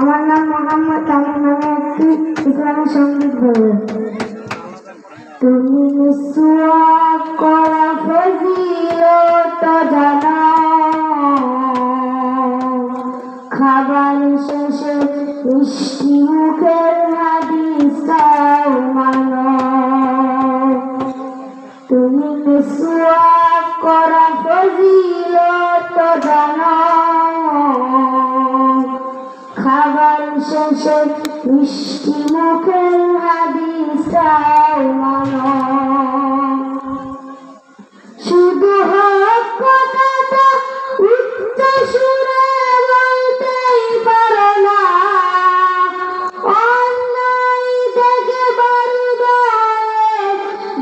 আমার নাম মোহাম্মদ আলী নামে একটি ইসলামী সঙ্গীত বলে। তুমি মিসওয়াক করা ফজিলত জানো, খাবার শেষে মিষ্টি মুখের হাদিসটাও মানো। তুমি মিসওয়াক করা ফজিলত জানো, খাবার শেষে মিষ্টি মুখের হাদিসটাও মানো। শুধু হক কথাটা উচ্চ সুরে বলতেই পারো না, অন্যায় থেকে বারুদ হয়ে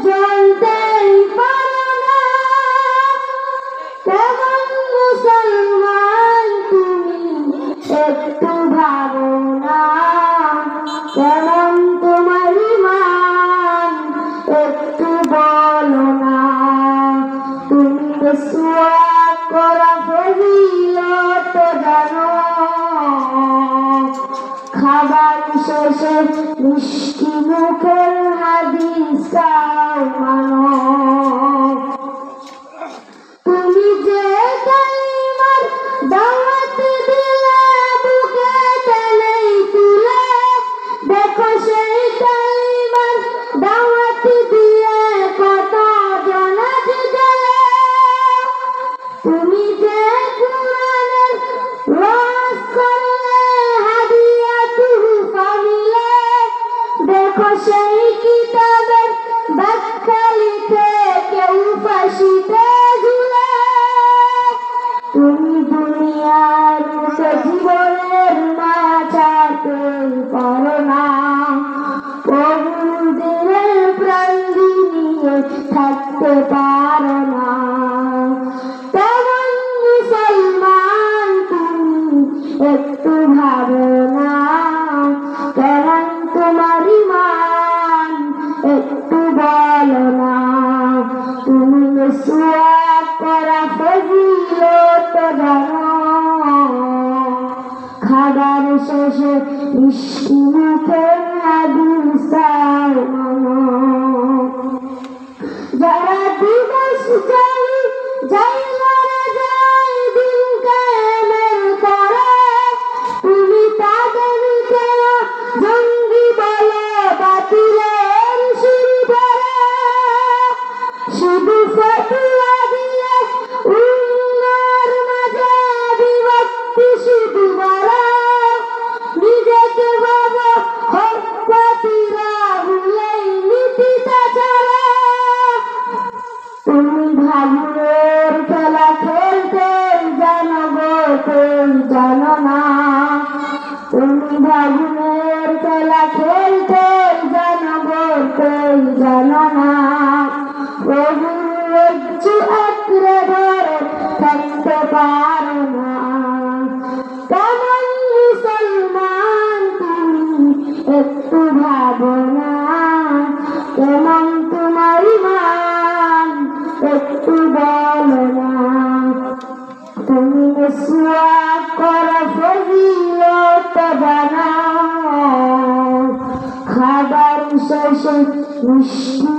জ্বলতেই পারো না। কেমন মুসলমান তুমি একটু ভাবো না, কেমন তোমার ঈমান একটু বলো না। তুমি মিসওয়াক করা ফজিলত জানো, খাবার শেষে মিষ্টি মুখের হাদিসটাও মানো। তুমি যে কালিমার দাওয়াত দিলে বুকে টেনেই তুলে, দেখো সেই কালিমার দাওয়াত দিয়ে কত জনাত গেলে। তুমি যে কুরআনের ওয়াজ করলে হাদিয়াতুল ফামিলে, দেখো সেই কিতাবের ব্যাখ্যা লিখে কেউ ফাঁসিতে ঝুলে। তুমি দুনিয়ার মুখে জীবনের মায়া ছাড়তেই পারো না, প্রভুর দিনের প্রাণ দিয়ে থাকতে পারো না। তেমন মুসলমান তুমি একটু ভাবো না, কেমন তোমার ঈমান একটু বলো না। তুমি মিসওয়াক করা ফজিলত জানো, খাবার শেষে মিষ্টি মুখের হাদিসটাও মানো। যারা দিবস চাই যাই মরে যায় দিন কায়েমের করে, তুমি তাদেরকে জঙ্গি বলে বাতিলের সুর ধরে। শুধু ফতোয়া দিয়ে উম্মার মাঝে বিভক্তি শুধু বলো, নিজেকে ভাবো হকপতিরা ভুলেই নীতিটা ছাড়ো। তুমি ভাগুনের খেলা খেলতে জানো গো কেউ জানো না, তুমি ভাগুনের খেলা খেলতে জানো গো কেউ জানো না। প্রভুর একটু আঁকড়ে ধরে থাকতে পারো না, কেমন মুসলমান তুমি একটু ভাবো না, কেমন তোমার ঈমান একটু বলো না। তুমি মিসওয়াক করা ফজিলত জানো, খাবার শেষে মিষ্টি